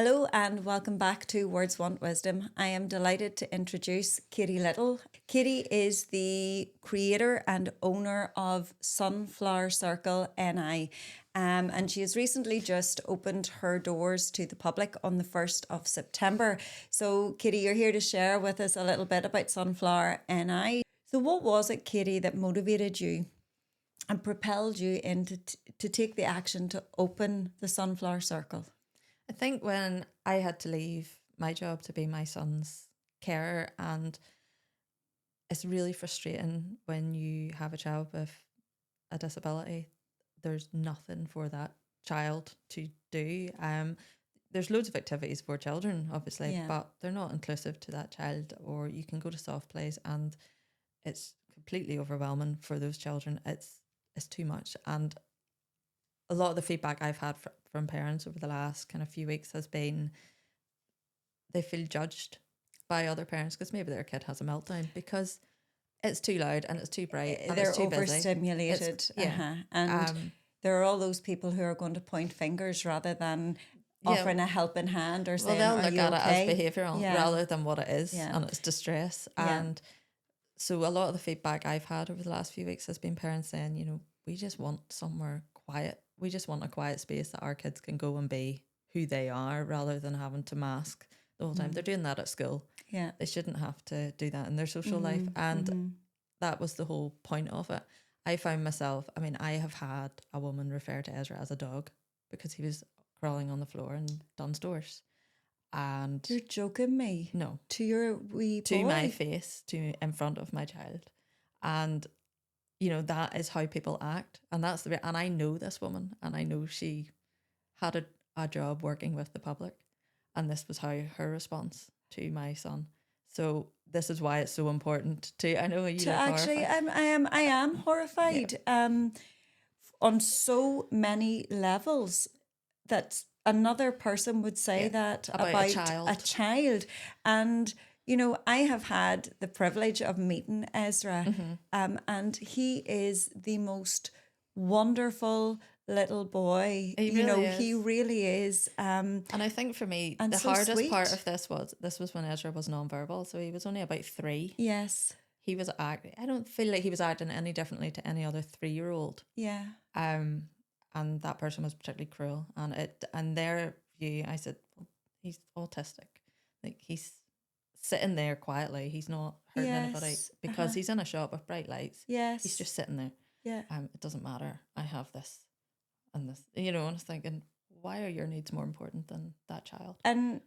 Hello and welcome back to WordsWant Wisdom. I am delighted to introduce Katy Little. Katy is the creator and owner of Sunflower Circle NI, and she has recently just opened her doors to the public on the 1st of September. So Katy, you're here to share with us a little bit about Sunflower NI. So what was it, Katy, that motivated you and propelled you into to take the action to open the Sunflower Circle? I think when I had to leave my job to be my son's carer, and it's really frustrating when you have a child with a disability, there's nothing for that child to do. There's loads of activities for children, obviously, but they're not inclusive to that child, or you can go to soft plays and it's completely overwhelming for those children. It's too much. And a lot of the feedback I've had from parents over the last kind of few weeks has been they feel judged by other parents because maybe their kid has a meltdown because it's too loud and it's too bright and they're it's too overstimulated. busy. And there are all those people who are going to point fingers rather than offering a helping hand or saying, they'll are look you at okay? it as behavioural rather than what it is, and it's distress. And so a lot of the feedback I've had over the last few weeks has been parents saying, you know, we just want somewhere quiet. We just want a quiet space that our kids can go and be who they are rather than having to mask the whole time. They're doing that at school. Yeah. They shouldn't have to do that in their social life. And that was the whole point of it. I found myself, I mean, I have had a woman refer to Ezra as a dog because he was crawling on the floor in Dunn's doors. And you're joking me? No. To your wee boy? To my face, in front of my child. And you know, that is how people act. And that's and I know this woman, and I know she had a job working with the public, and this was how her response to my son. So this is why it's so important to, I know you to look actually horrified. I am horrified on so many levels that another person would say that about a child. And you know, I have had the privilege of meeting Ezra, and he is the most wonderful little boy. He really is. And I think for me, the so hardest sweet. part of this was when Ezra was nonverbal. So he was only about 3. Yes. He was acting. I don't feel like he was acting any differently to any other 3-year-old. Yeah. And that person was particularly cruel. And their view, I said, well, he's autistic. Like he's sitting there quietly. He's not hurting anybody because he's in a shop with bright lights. Yes. He's just sitting there. Yeah. It doesn't matter. I have this and this. You know, and I was thinking, why are your needs more important than that child? And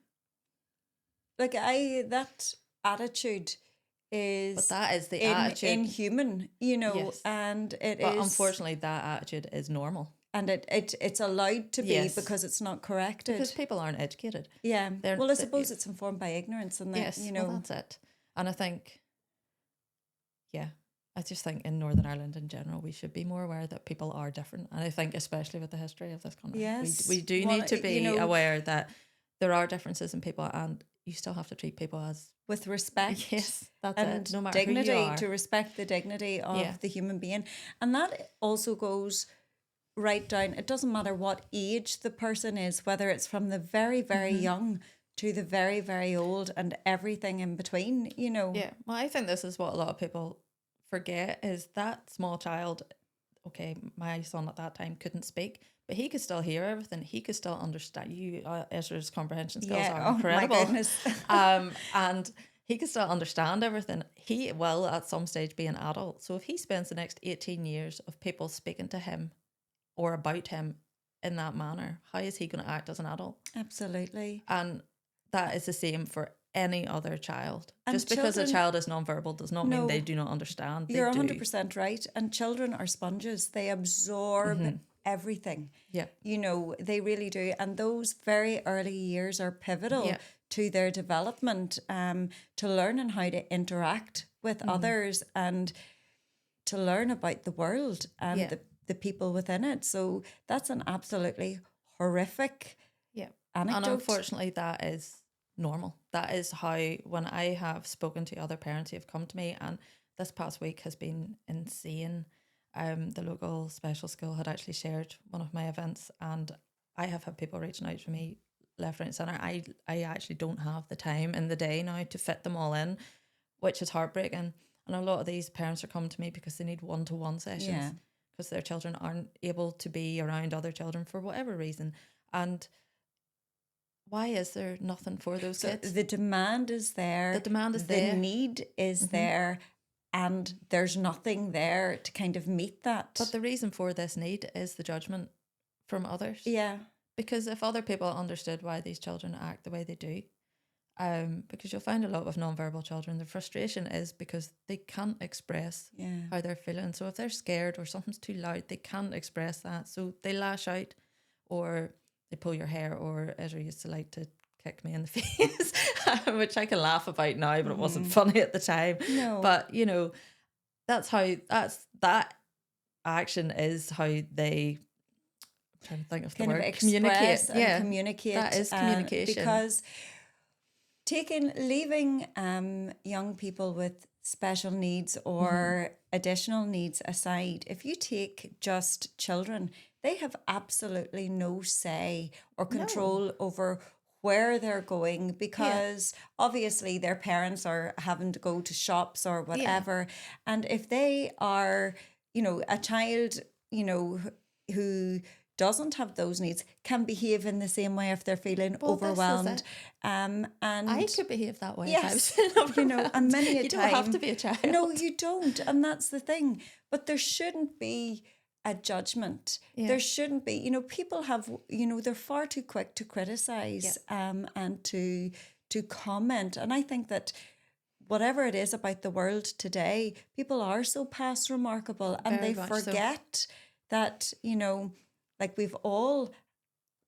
like that attitude is, but that is the attitude inhuman, you know, and but unfortunately that attitude is normal. And it's allowed to be because it's not corrected. Because people aren't educated. Yeah. Well, I suppose it's informed by ignorance, and that, you know. Well, that's it. And I think, I just think in Northern Ireland in general, we should be more aware that people are different. And I think especially with the history of this country, we do need to be aware that there are differences in people, and you still have to treat people as with respect. Yes, that's and it. No matter dignity, who you are. to respect the dignity of the human being. And that also goes right down. It doesn't matter what age the person is, whether it's from the very, very young to the very, very old and everything in between, you know. Yeah. Well, I think this is what a lot of people forget is that small child. Okay, my son at that time couldn't speak, but he could still hear everything. He could still understand. Ezra's comprehension skills are incredible. My goodness. And he could still understand everything. He will at some stage be an adult. So if he spends the next 18 years of people speaking to him or about him in that manner, how is he going to act as an adult? Absolutely. And that is the same for any other child. And just because a child is nonverbal does not mean they do not understand. You're 100% right. And children are sponges. They absorb everything. Yeah. You know, they really do. And those very early years are pivotal to their development, to learning how to interact with others and to learn about the world and the people within it. So that's an absolutely horrific anecdote. And unfortunately, that is normal. That is how, when I have spoken to other parents who have come to me, and this past week has been insane. The local special school had actually shared one of my events, and I have had people reaching out to me left, right, and center. I actually don't have the time in the day now to fit them all in, which is heartbreaking. And a lot of these parents are coming to me because they need one-to-one sessions Yeah. because their children aren't able to be around other children for whatever reason. And why is there nothing for those So kids? the demand is there. The demand is the there. need is there, and there's nothing there to kind of meet that. But the reason for this need is the judgment from others. yeah. Because if other people understood why these children act the way they do, because you'll find a lot of nonverbal children, the frustration is because they can't express Yeah. how they're feeling. So if they're scared or something's too loud, they can't express that. So they lash out, or they pull your hair, or Ezra used to like to kick me in the face, which I can laugh about now, but it wasn't funny at the time. No. But, you know, that action is how they... I'm trying to think of the kind of word. express and communicate. That is communication. Because leaving young people with special needs or additional needs aside, if you take just children, they have absolutely no say or control over where they're going, because obviously their parents are having to go to shops or whatever. And if they are, you know, a child, you know, who doesn't have those needs can behave in the same way if they're feeling overwhelmed. And I could behave that way. Yes, if I was you know, and many a you time don't have to be a child. No, you don't, and that's the thing. But there shouldn't be a judgment. There shouldn't be. You know, people have. You know, they're far too quick to criticize and to comment. And I think that whatever it is about the world today, people are so past remarkable, and Very they much forget that, you know, like we've all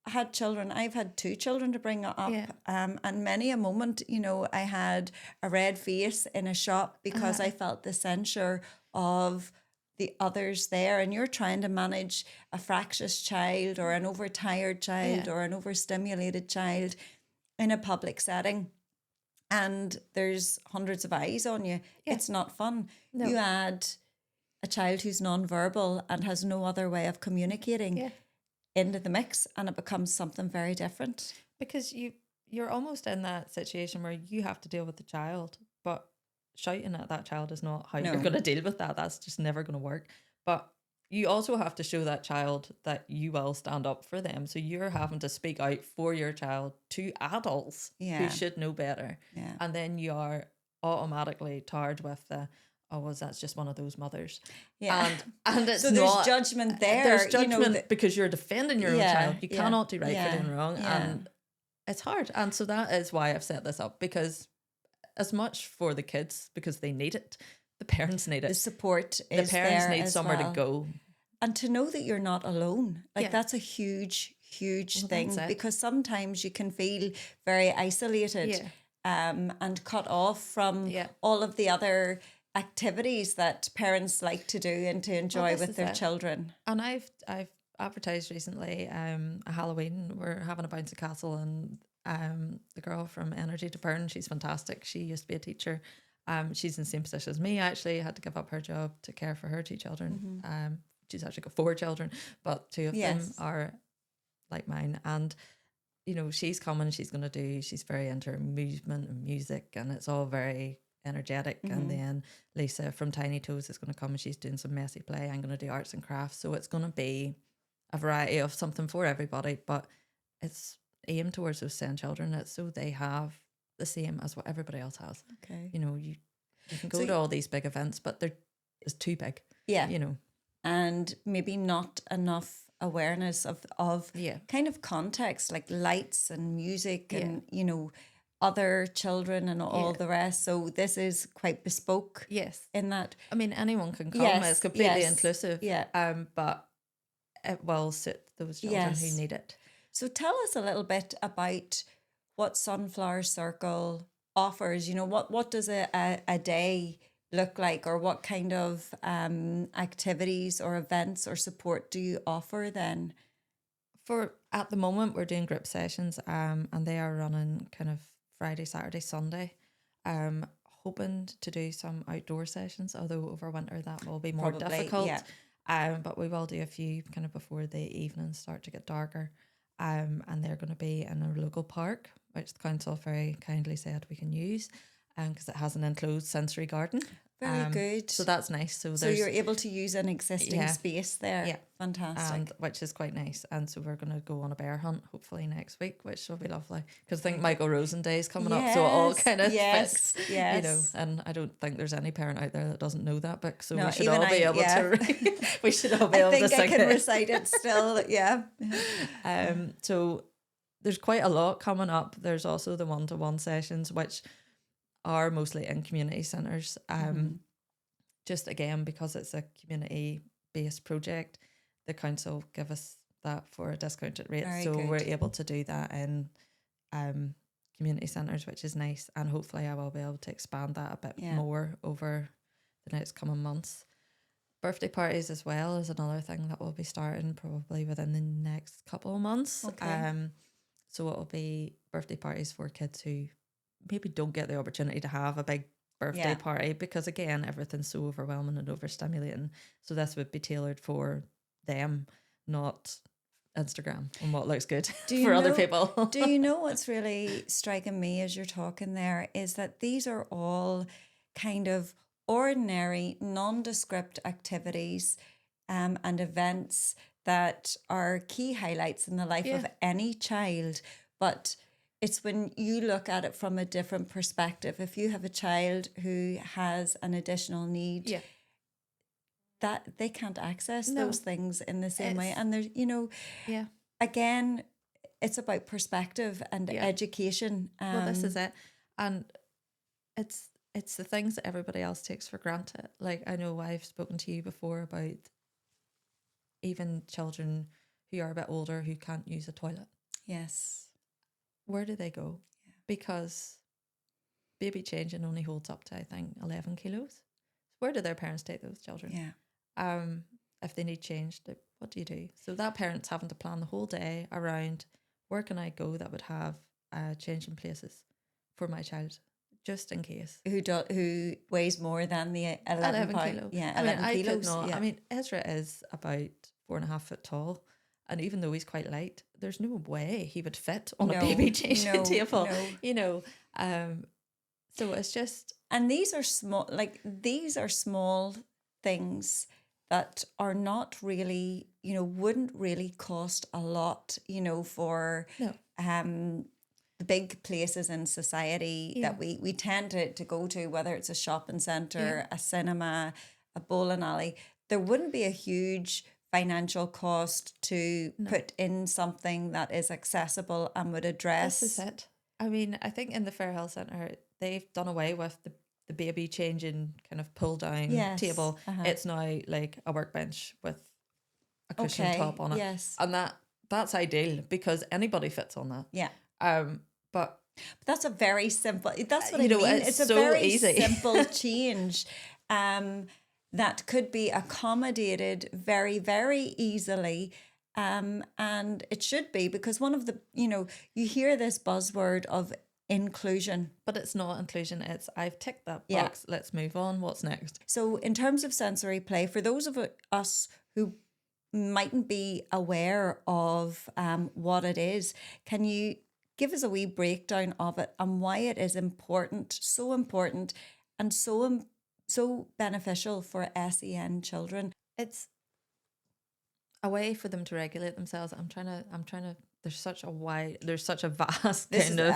had children. I've had 2 children to bring up. And many a moment, you know, I had a red face in a shop because I felt the censure of the others there. And you're trying to manage a fractious child or an overtired child or an overstimulated child in a public setting. And there's hundreds of eyes on you. It's not fun. No. You add a child who's nonverbal and has no other way of communicating into the mix, and it becomes something very different. Because you're almost in that situation where you have to deal with the child, but shouting at that child is not how you're going to deal with that. That's just never going to work. But you also have to show that child that you will stand up for them. So you're having to speak out for your child to adults who should know better. Yeah. And then you are automatically tarred with the, oh, well, that's just one of those mothers. Yeah. And it's so there's judgment there. There's judgment, you know, because you're defending your own child. You cannot do right for doing wrong. Yeah. And it's hard. And so that is why I've set this up, because as much for the kids, because they need it, the parents need it. The support is there. The parents need somewhere to go. And to know that you're not alone. Like that's a huge thing, because sometimes you can feel very isolated and cut off from all of the other activities that parents like to do and to enjoy with their children. And I've advertised recently a Halloween. We're having a bouncy castle, and the girl from Energy to Burn, she's fantastic. She used to be a teacher. She's in the same position as me. Actually had to give up her job to care for her 2 children. She's actually got 4 children, but 2 of them are like mine. And you know, she's coming. She's very into movement and music, and it's all very energetic. And then Lisa from Tiny Toes is going to come, and she's doing some messy play. I'm going to do arts and crafts. So it's going to be a variety of something for everybody, but it's aimed towards those 10 children. It's so they have the same as what everybody else has. Okay. You know, you can go to all these big events, but it's too big. Yeah. You know. And maybe not enough awareness of kind of context, like lights and music and, you know, other children and all the rest. So this is quite bespoke. Yes. In that. I mean, anyone can come. It's completely inclusive. Yeah. But it will suit those children who need it. So tell us a little bit about what Sunflower Circle offers. You know, what does a day look like, or what kind of activities or events or support do you offer then? At the moment, we're doing group sessions, and they are running kind of Friday, Saturday, Sunday. Hoping to do some outdoor sessions, although over winter that will be more difficult. But we will do a few kind of before the evenings start to get darker. and they're going to be in a local park, which the council very kindly said we can use, because it has an enclosed sensory garden. Very good. So that's nice. So So you're able to use an existing space there. Yeah. Fantastic. And which is quite nice. And so we're going to go on a bear hunt hopefully next week, which will be lovely. Because I think Michael Rosen Day is coming up, so it all kind of fits. Yes. You know, and I don't think there's any parent out there that doesn't know that book. So No, we should all be able to. We should all be able to sing I think I can it. recite it still. Yeah. So there's quite a lot coming up. There's also the one-to-one sessions, which are mostly in community centres. Just again, because it's a community-based project, the council give us that for a discounted rate. Very so good. we're able to do that in community centres, which is nice. And hopefully I will be able to expand that a bit more over the next coming months. Birthday parties as well is another thing that will be starting probably within the next couple of months. Okay. So it'll be birthday parties for kids who maybe don't get the opportunity to have a big birthday party, because again, everything's so overwhelming and overstimulating. So this would be tailored for them, not Instagram and what looks good for other people. Do you know what's really striking me as you're talking there is that these are all kind of ordinary, nondescript activities and events that are key highlights in the life of any child. But it's when you look at it from a different perspective. If you have a child who has an additional need, that they can't access those things in the same way. And there's, you know, again, it's about perspective and education. Well, this is it. And it's the things that everybody else takes for granted. Like, I know I've spoken to you before about even children who are a bit older who can't use a toilet. Yes. Where do they go? Yeah. Because baby changing only holds up to, I think, 11 kilos. Where do their parents take those children? Yeah. If they need change, what do you do? So that parent's having to plan the whole day around, where can I go that would have changing places for my child, just in case. Who weighs more than the 11 kilos. Yeah, 11 kilos. I mean, Ezra is about 4.5 foot tall. And even though he's quite light, there's no way he would fit on a baby changing table, you know. So it's just... And these are small things that are not really, you know, wouldn't really cost a lot, you know, for the big places in society that we tend to go to, whether it's a shopping centre, a cinema, a bowling alley. There wouldn't be a huge financial cost to put in something that is accessible and would address. This is it. I mean, I think in the Fair Health Centre, they've done away with the baby changing kind of pull down table. It's now like a workbench with a cushion top on it. Yes. And that's ideal because anybody fits on that. Yeah. But that's a very simple, that's what I mean. It's a so very easy. simple change. That could be accommodated very, very easily. And it should be, because one of the, you know, you hear this buzzword of inclusion. But it's not inclusion. It's, I've ticked that box. Let's move on. What's next? So in terms of sensory play, for those of us who mightn't be aware of what it is, can you give us a wee breakdown of it and why it is important and so beneficial for SEN children? It's a way for them to regulate themselves. I'm trying to. There's such a vast kind of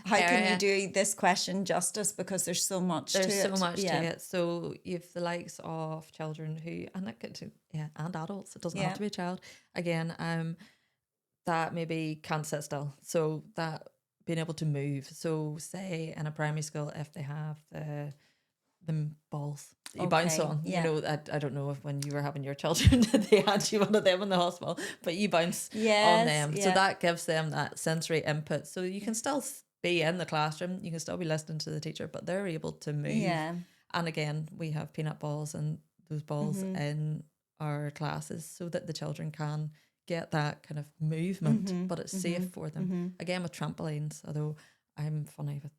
How can you do this question justice? Because there's so much to it. There's so much to it. So you've the likes of children who, and that could to and adults. It doesn't have to be a child. Again, that maybe can't sit still. So that being able to move. So say in a primary school, if they have the balls that you bounce on, you know, I don't know if when you were having your children they had you one of them in the hospital, but you bounce on them. So that gives them that sensory input. So you can still be in the classroom, you can still be listening to the teacher, but they're able to move. And again, we have peanut balls and those balls in our classes so that the children can get that kind of movement, but it's safe for them. Again, with trampolines, although I'm funny with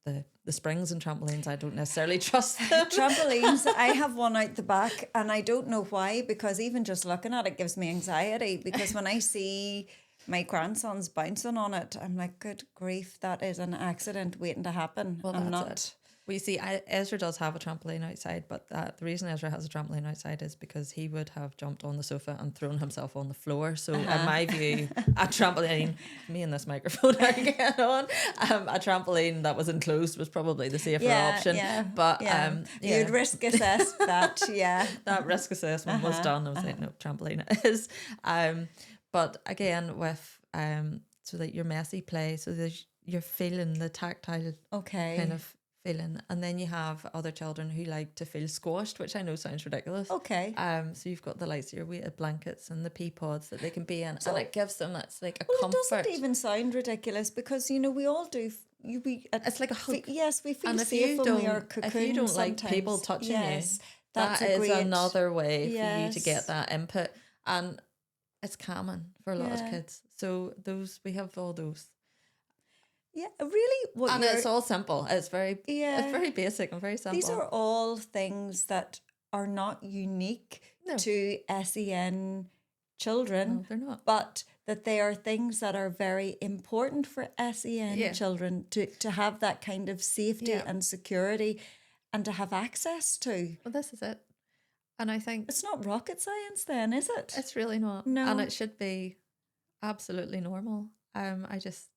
the springs and trampolines, I don't necessarily trust them. Trampolines, I have one out the back and I don't know why, because even just looking at it gives me anxiety, because when I see my grandson's bouncing on it. I'm like, good grief, that is an accident waiting to happen. Well, I'm that's not. it. We see Ezra does have a trampoline outside, but the reason Ezra has a trampoline outside is because he would have jumped on the sofa and thrown himself on the floor. So in my view, a trampoline, me and this microphone are getting on, a trampoline that was enclosed was probably the safer option. Yeah, But yeah. yeah, You'd risk assess that, yeah. that risk assessment was done. I was like, no, trampoline it is. But again, with so that your messy play, so there's you're feeling the tactile Okay. kind of feeling, and then you have other children who like to feel squashed, which I know sounds ridiculous. Okay. So you've got the likes of your weighted blankets and the pea pods that they can be in, and it gives them that's like a Well, comfort. it doesn't even sound ridiculous because, you know, we all do. It's like a hug. Yes, we feel And if safe you when we are don't, cocooned if you don't like sometimes. people touching Yes, you, that's that a is great, another way for you to yes. get that input, and it's calming for a lot Yeah. of kids. So we have all those. Yeah, really. What And you're, it's all simple. It's very Yeah. very basic and very simple. These are all things that are not unique No. to SEN children, No, they're not. but that they are things that are very important for SEN Yeah. children to have that kind of safety Yeah. and security and to have access to. Well, this is it. And I think It's not rocket science then, is it? it's really not. No. And it should be absolutely normal. I just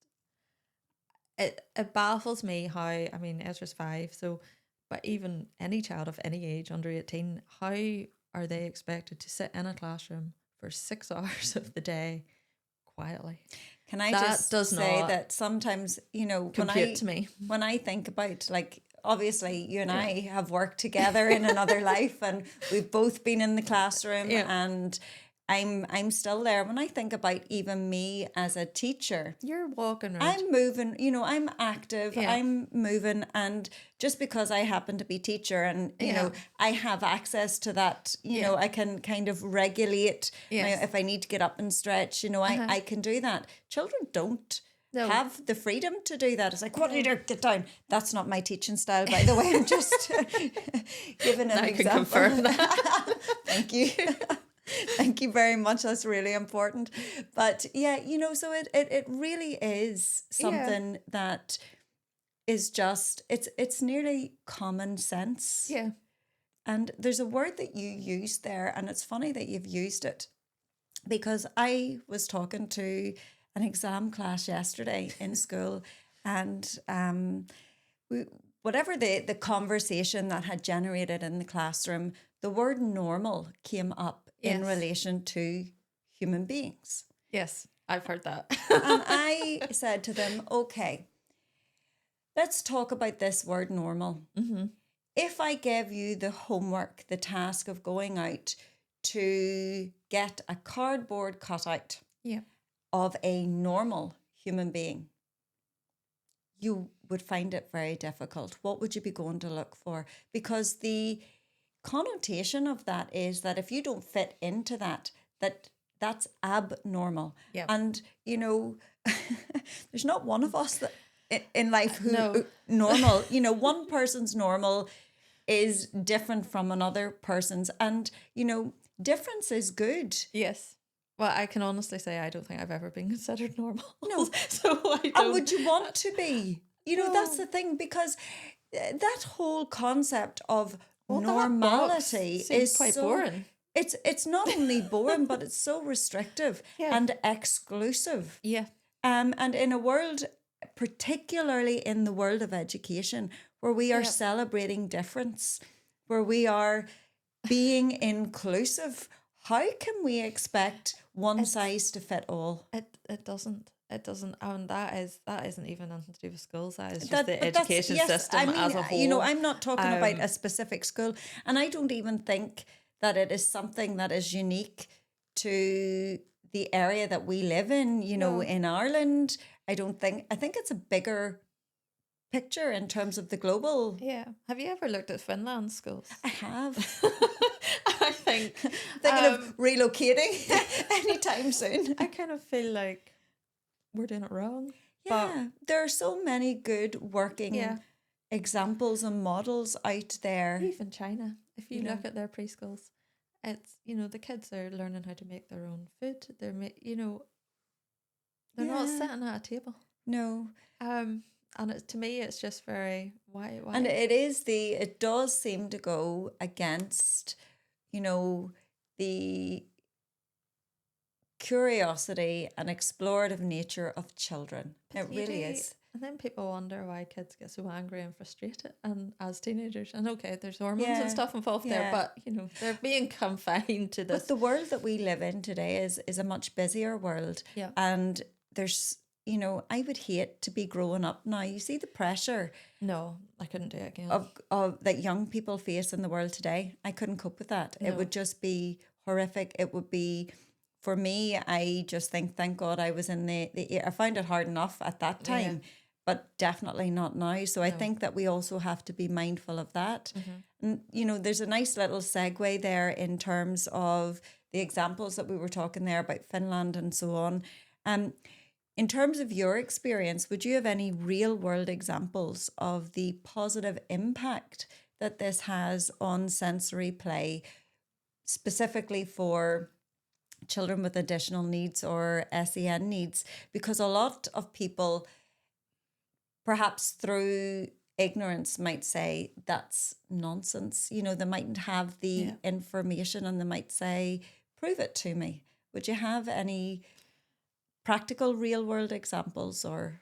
it baffles me how, I mean, Ezra's 5, so but even any child of any age under 18, how are they expected to sit in a classroom for 6 hours of the day quietly? Can I That just does say not that sometimes, you know, compute to me. when I think about, like, obviously you and I have worked together in another life and we've both been in the classroom and I'm still there. When I think about even me as a teacher, You're walking around. I'm moving, you know, I'm active, Yeah. I'm moving, and just because I happen to be teacher and, you know, I have access to that, you know, I can kind of regulate if I need to get up and stretch, you know, I can do that. Children don't have the freedom to do that. It's like, what do you do? Get down. That's not my teaching style, by the way. I'm just giving an I example. can confirm that. Thank you. Thank you very much. That's really important. But yeah, you know, so it really is something that is just, it's nearly common sense. Yeah. And there's a word that you used there, and it's funny that you've used it because I was talking to an exam class yesterday in school, and whatever the conversation that had generated in the classroom, the word normal came up in relation to human beings. Yes, I've heard that. And I said to them, okay, let's talk about this word normal. Mm-hmm. If I gave you the homework, the task of going out to get a cardboard cutout of a normal human being, you would find it very difficult. What would you be going to look for? Because the connotation of that is that if you don't fit into that's abnormal. Yeah. And, you know, there's not one of us that in life who normal, you know, one person's normal is different from another person's, and, you know, difference is good. Yes. Well, I can honestly say I don't think I've ever been considered normal. No. So I don't. And would you want to be? You know, that's the thing, because that whole concept of normality is quite so boring. It's not only boring, but it's so restrictive and exclusive. Yeah. And in a world, particularly in the world of education, where we are celebrating difference, where we are being inclusive, how can we expect one size to fit all? It doesn't. It doesn't, and that isn't even anything to do with schools. That is just But the education system as a whole. You know, I'm not talking about a specific school, and I don't even think that it is something that is unique to the area that we live in. You know, in Ireland, I think it's a bigger picture in terms of the global. Yeah. Have you ever looked at Finland's schools? I have. I think Thinking of relocating anytime soon. I kind of feel like we're doing it wrong. Yeah, there are so many good working examples and models out there. Even China, if you look at their preschools, it's, you know, the kids are learning how to make their own food. They're, you know, They're not sitting at a table. No. And to me, it's just very why. And it does seem to go against, the curiosity and explorative nature of children. It really is. And then people wonder why kids get so angry and frustrated and as teenagers. And okay, there's hormones and stuff involved there, but they're being confined to this. But the world that we live in today is a much busier world. Yeah. And there's, I would hate to be growing up now. You see the pressure. No, I couldn't do it again. Of that young people face in the world today. I couldn't cope with that. No. It would just be horrific. It would be, for me, I just think, thank God I was in I found it hard enough at that time, but definitely not now. So I think that we also have to be mindful of that. And, there's a nice little segue there in terms of the examples that we were talking there about Finland and so on. In terms of your experience, would you have any real world examples of the positive impact that this has on sensory play, specifically for children with additional needs or SEN needs? Because a lot of people, perhaps through ignorance, might say that's nonsense. They mightn't have the information and they might say, prove it to me. Would you have any practical real world examples? Or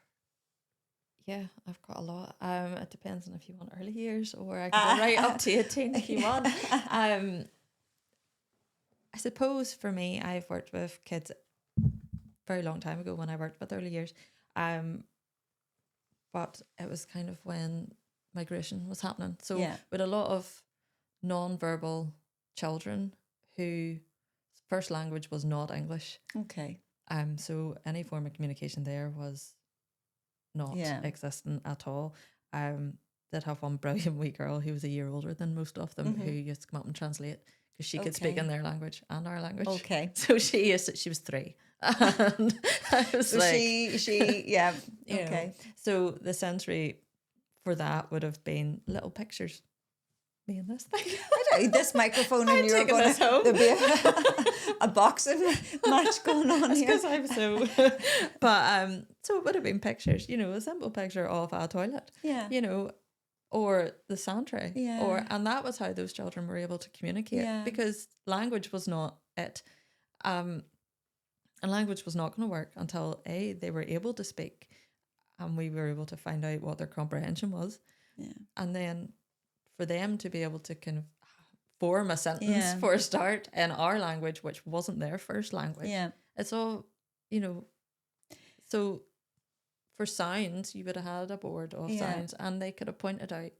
yeah, I've got a lot. It depends on if you want early years or I can go right up to 18 if you want. I suppose for me, I've worked with kids a very long time ago when I worked with early years. But it was kind of when migration was happening. So with a lot of non-verbal children whose first language was not English. Okay. So any form of communication there was not existent at all. Did have one brilliant wee girl who was a year older than most of them who used to come up and translate because she could speak in their language and our language. Okay. So she was 3. And I was so okay. So the sensory for that would have been little pictures. Me and this thing. I don't need this microphone and you're going to there'll be a boxing match going on here. Because I'm so but so it would have been pictures, a simple picture of a toilet. Yeah. Or the sand tray. Yeah. And that was how those children were able to communicate because language was not it. And language was not going to work until they were able to speak and we were able to find out what their comprehension was. Yeah. And then for them to be able to kind of form a sentence for a start in our language, which wasn't their first language. Yeah. It's all, so for sounds, you would have had a board of sounds and they could have pointed out,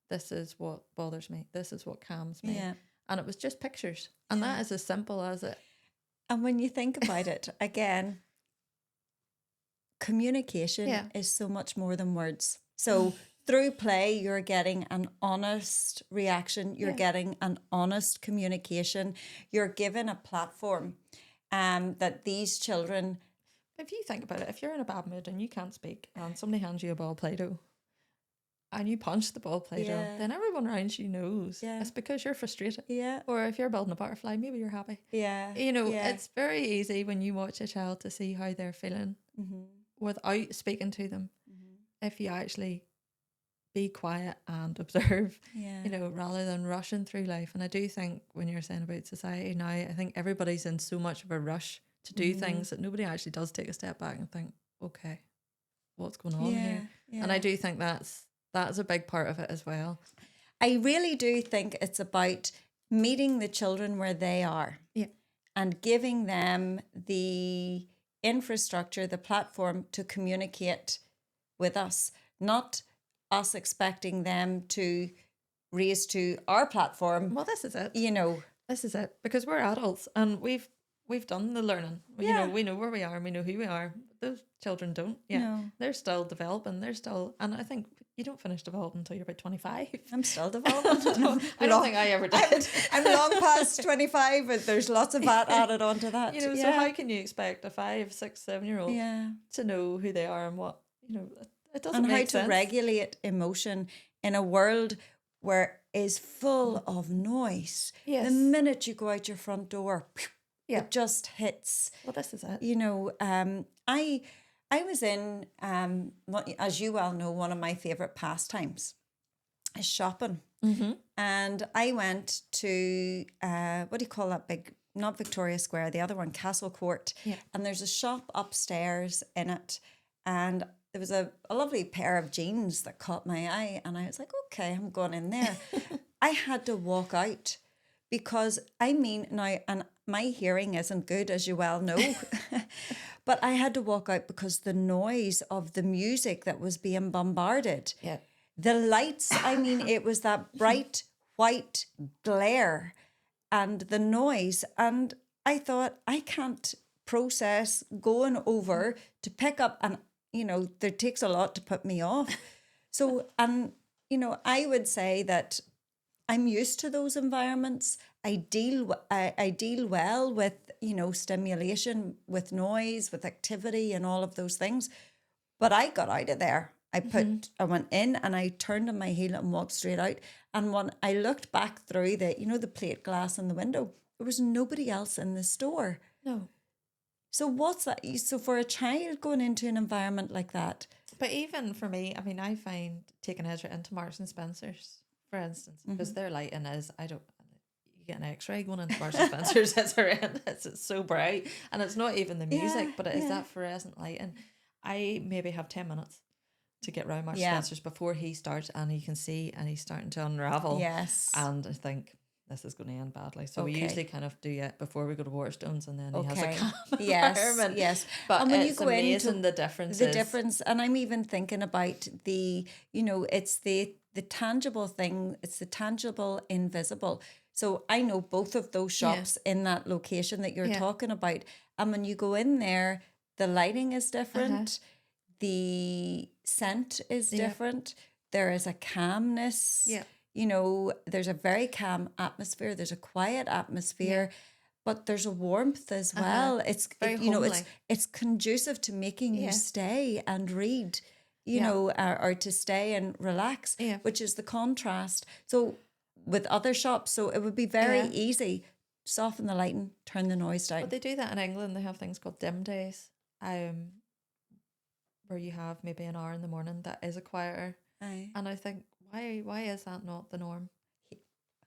this is what bothers me. This is what calms me. Yeah. And it was just pictures. And that is as simple as it. And when you think about it, again, communication is so much more than words. So through play, you're getting an honest reaction. You're getting an honest communication. You're given a platform that these children... If you think about it, if you're in a bad mood and you can't speak and somebody hands you a ball Play-Doh and you punch the ball Play-Doh, then everyone around you knows it's because you're frustrated. Yeah. Or if you're building a butterfly, maybe you're happy. Yeah. It's very easy when you watch a child to see how they're feeling without speaking to them. If you actually be quiet and observe, rather than rushing through life. And I do think when you're saying about society now, I think everybody's in so much of a rush to do things that nobody actually does take a step back and think, okay, what's going on here? Yeah. And I do think that's a big part of it as well. I really do think it's about meeting the children where they are and giving them the infrastructure, the platform to communicate with us, not us expecting them to raise to our platform. Well, this is it. This is it, because we're adults and we've done the learning. We know where we are and we know who we are. Those children don't. No. They're still developing. And I think you don't finish developing until you're about 25. I'm still developing. I don't think I ever did. I'm long past 25, but there's lots of that added onto that. So how can you expect a 5, 6, 7-year-old to know who they are and what, it doesn't make sense. And how to regulate emotion in a world where is full of noise. Yes. The minute you go out your front door, Yeah. It just hits. Well, this is it. You know, I was in, as you well know, one of my favorite pastimes is shopping. Mm-hmm. And I went to, what do you call that big, not Victoria Square, the other one, Castle Court. Yeah. And there's a shop upstairs in it. And there was a lovely pair of jeans that caught my eye. And I was like, okay, I'm going in there. I had to walk out because now, and my hearing isn't good, as you well know, but I had to walk out because the noise of the music that was being bombarded. Yeah. The lights, it was that bright white glare and the noise. And I thought, I can't process going over to pick up, and, there takes a lot to put me off. So, and, I would say that I'm used to those environments. I deal well with, stimulation, with noise, with activity and all of those things. But I got out of there. I went in and I turned on my heel and walked straight out. And when I looked back through the plate glass in the window, there was nobody else in the store. No. So what's that? So for a child going into an environment like that. But even for me, I find taking Ezra into Marks and Spencer's, for instance, because their lighting is, you get an X-ray going into Marks and Spencer's, it's horrendous. It's so bright. And it's not even the music, but it is that fluorescent lighting. I maybe have 10 minutes to get round Marks and Spencer's before he starts, and he can see, and he's starting to unravel. Yes. And I think this is going to end badly. So we usually kind of do it before we go to Waterstones, and then he has a calm environment. Yes. But and when it's you go amazing into the difference. The difference, and I'm even thinking about it's the tangible thing, it's the tangible invisible. So I know both of those shops in that location that you're talking about. And when you go in there, the lighting is different. The scent is different. There is a calmness. Yeah. There's a very calm atmosphere. There's a quiet atmosphere, but there's a warmth as well. It's very it's conducive to making you stay and read, or to stay and relax, which is the contrast. So with other shops, so it would be very easy. Soften the lighting, turn the noise down. But they do that in England. They have things called dim days, where you have maybe an hour in the morning that is a quieter. Aye. And I think, why is that not the norm?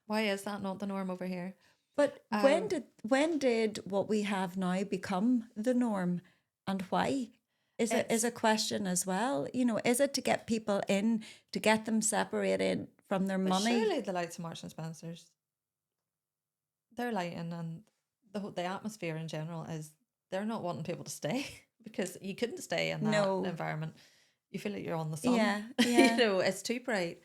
Why is that not the norm over here? But when did what we have now become the norm, and why? Is a question as well. Is it to get people in, to get them separated from their money? Surely the lights of Marks and Spencer's, their lighting and the atmosphere in general is, they're not wanting people to stay, because you couldn't stay in that environment. You feel like you're on the sun. Yeah. It's too bright.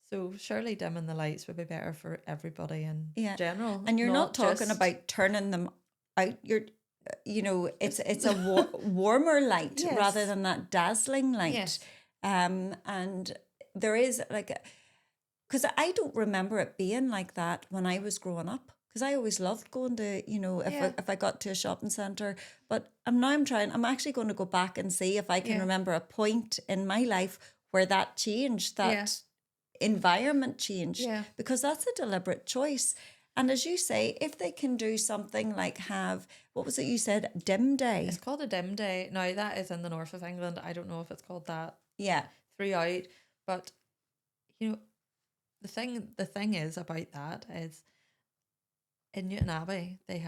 So surely dimming the lights would be better for everybody in general. And you're not talking about turning them out. It's a warmer light rather than that dazzling light. Yes. And there is because I don't remember it being like that when I was growing up. Because I always loved going to, if I got to a shopping centre. But I'm actually going to go back and see if I can remember a point in my life where that changed, that environment changed. Yeah. Because that's a deliberate choice. And as you say, if they can do something like have, what was it you said, dim day? It's called a dim day. Now, that is in the north of England. I don't know if it's called that throughout. But, the thing is about that is, in Newton Abbey, they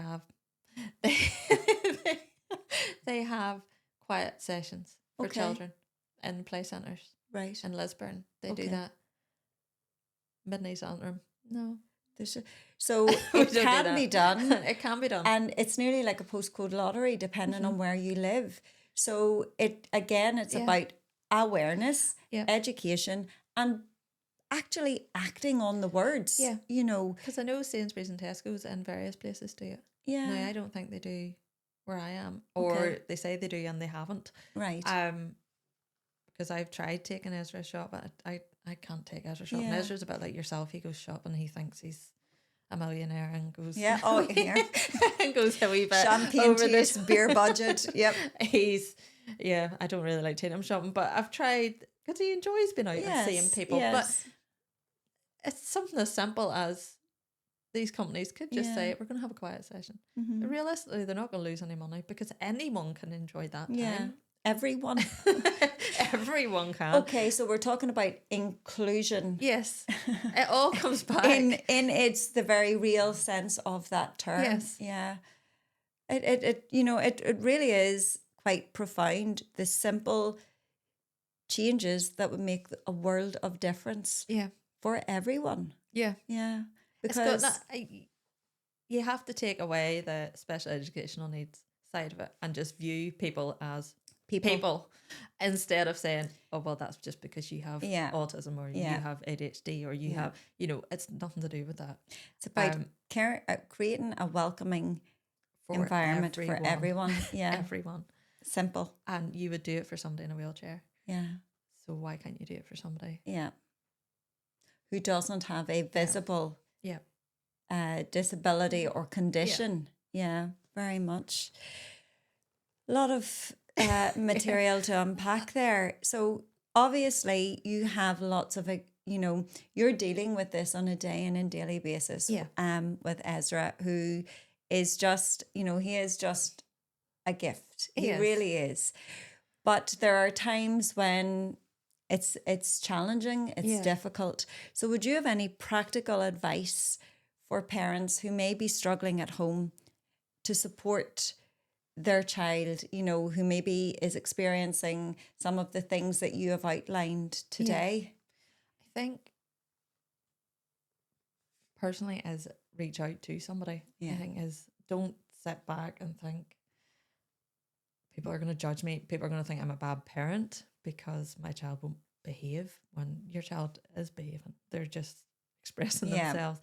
have quiet sessions for children in play centres. Right. In Lisburn, they do that. Midnight Antrim. No. So it can be done. It can be done. And it's nearly like a postcode lottery, depending on where you live. So it's about awareness, education, and actually acting on the words. Yeah. Because I know Sainsbury's and Tesco's in various places do it. Yeah. Now, I don't think they do where I am. Or they say they do and they haven't. Right. Because I've tried taking Ezra shop, but I can't take Ezra shop. And Ezra's a bit like yourself. He goes shopping, he thinks he's a millionaire and goes here and goes a wee bit champagne over this beer budget. Yep. I don't really like taking him shopping, but I've tried because he enjoys being out and seeing people. But it's something as simple as these companies could just Yeah. say, we're going to have a quiet session. Mhm. Realistically, they're not going to lose any money because anyone can enjoy that Yeah. time. Everyone. Everyone can. Okay, so we're talking about inclusion. Yes. It all comes back. In its the very real sense of that term. Yes. Yeah. It really is quite profound. The simple changes that would make a world of difference Yeah. for everyone. Yeah. Yeah. It's Because got that, you have to take away the special educational needs side of it and just view people as people instead of saying, oh, well, that's just because you have autism or you have ADHD or you have, it's nothing to do with that. It's about creating a welcoming environment for everyone. Yeah. Everyone. Simple. And you would do it for somebody in a wheelchair. Yeah. So why can't you do it for somebody? Yeah. Who doesn't have a visible disability or condition. Yeah, very much. A lot of material to unpack there. So obviously you have lots of, you're dealing with this on a day in and daily basis with Ezra, who is just, he is just a gift. He really is. But there are times when it's challenging, it's difficult. So would you have any practical advice for parents who may be struggling at home to support their child, who maybe is experiencing some of the things that you have outlined today? I think personally is reach out to somebody. I think is don't sit back and think people are going to judge me. People are going to think I'm a bad parent because my child won't behave when your child is behaving. They're just expressing themselves.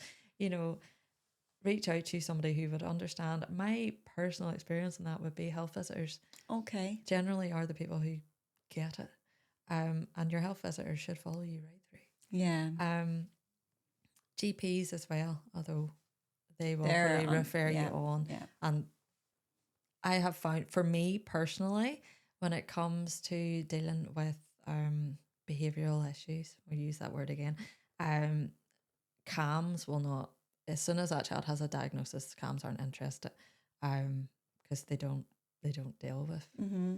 Reach out to somebody who would understand. My personal experience in that would be health visitors. Okay. Generally are the people who get it. And your health visitors should follow you right through. Yeah. GPs as well, although they will really refer you on. Yeah. And I have found, for me personally, when it comes to dealing with behavioural issues, we'll use that word again, CAMS will not, as soon as that child has a diagnosis, CAMS aren't interested because they don't deal with. Mm-hmm.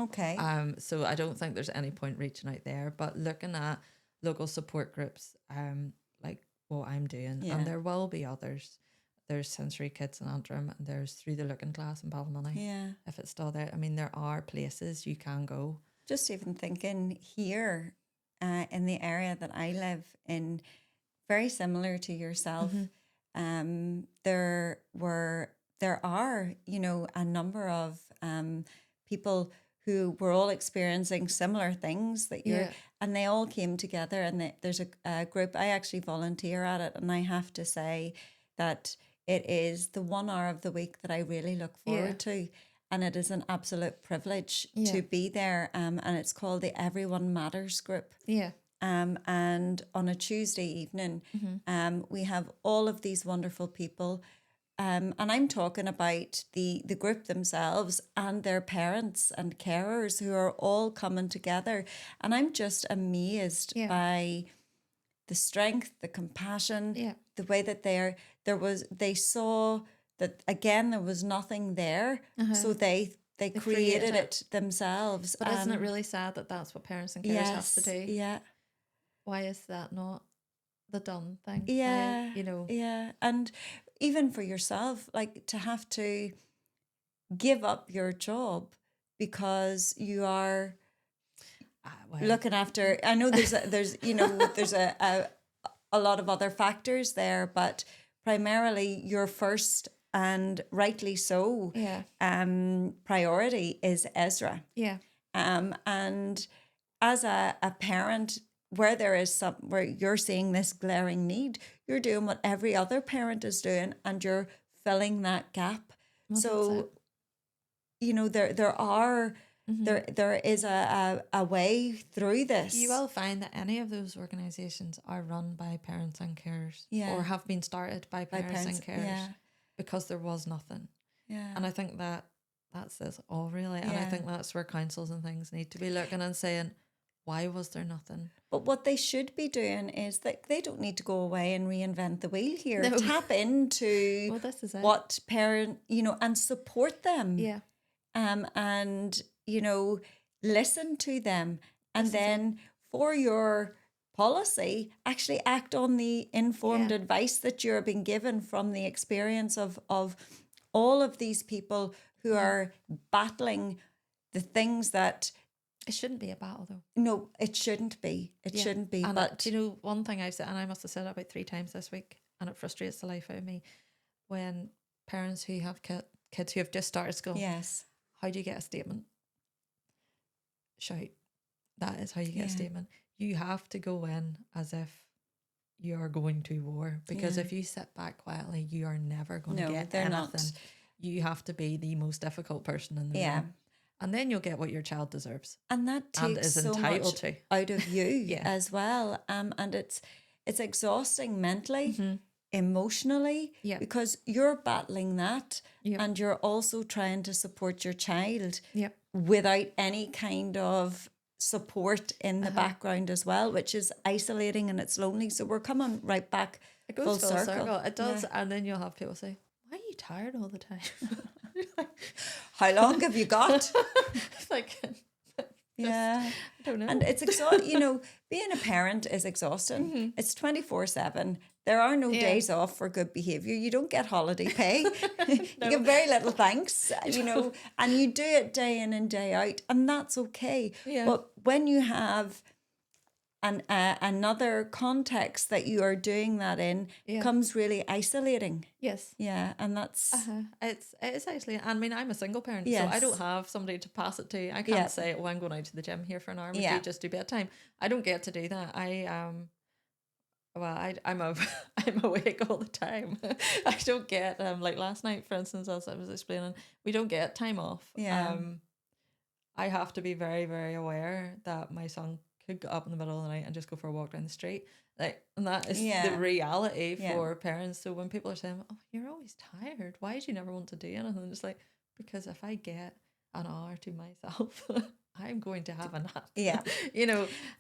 Okay. So I don't think there's any point reaching out there, but looking at local support groups, like what I'm doing, and there will be others. There's Sensory Kids in Antrim, and there's Through the Looking Glass in Ballymoney. Yeah. If it's still there. I mean, there are places you can go. Just even thinking here in the area that I live in, very similar to yourself, there are, a number of people who were all experiencing similar things that and they all came together, and there's a group. I actually volunteer at it, and I have to say that it is the 1 hour of the week that I really look forward to. And it is an absolute privilege to be there. And it's called the Everyone Matters group. Yeah. And on a Tuesday evening, we have all of these wonderful people. And I'm talking about the group themselves and their parents and carers who are all coming together. And I'm just amazed by the strength, the compassion, the way that they saw that, again, there was nothing there. So they created it themselves. But isn't it really sad that that's what parents and carers have to do? Yeah. Why is that not the done thing? Yeah. Why, Yeah. And even for yourself, like to have to give up your job because you are looking after, I know there's a lot of other factors there, but primarily your first and rightly so priority is Ezra. Yeah. And as a parent, where where you're seeing this glaring need, you're doing what every other parent is doing, and you're filling that gap. Well, so there is a way through this. You will find that any of those organisations are run by parents and carers, or have been started by parents and carers, because there was nothing. Yeah. And I think that says all really. And I think that's where councils and things need to be looking and saying, Why was there nothing? But what they should be doing is that they don't need to go away and reinvent the wheel here. No. Tap into Well, this is it. what parent, and support them. Yeah. And, listen to them. And This is it. then for your policy, actually act on the informed Yeah. advice that you're being given from the experience of all of these people who are battling the things that, It shouldn't be a battle, though. no, it shouldn't be. It Yeah. shouldn't be. And But one thing I've said, and I must have said it about 3 times this week, and it frustrates the life out of me, when parents who have kids who have just started school, yes. how do you get a statement? Shout. That is how you get a Yeah. statement. You have to go in as if you are going to war, because Yeah. if you sit back quietly, you are never going to No, get they're anything. not. You have to be the most difficult person in the Yeah. room, and then you'll get what your child deserves And that and takes is so entitled much to. out of you Yeah. as well. And it's exhausting mentally, Mhm. emotionally, Yeah. because you're battling that Yep. and you're also trying to support your child Yep. without any kind of support in the background as well, which is isolating and it's lonely. So we're coming right back It goes full full circle. circle. It does, Yeah. and then you'll have people say, "Why are you tired all the time?" How long have you got? It's like, Yeah. I don't know. And it's exhausting. Being a parent is exhausting. It's 24/7. There are no Yeah. days off for good behavior. You don't get holiday pay. You get very little thanks, and you do it day in and day out, and that's okay. Yeah. But when you have another context that you are doing that in, Yeah. comes really isolating. Yes. Yeah, and that's It is actually. I mean, I'm a single parent, so I Yes. don't have somebody to pass it to. I can't Yeah. say, "Oh, I'm going out to the gym here for an hour. Would Yeah. you just do bedtime?" I don't get to do that. I'm I'm awake all the time. I don't get like last night, for instance, as I was explaining, we don't get time off. Yeah. I have to be very, very aware that my son could get up in the middle of the night and just go for a walk down the street. And that is Yeah. the reality Yeah. for parents. So when people are saying, "Oh, you're always tired. Why do you never want to do anything?" It's like, because if I get an hour to myself, I'm going to have a nap. Yeah.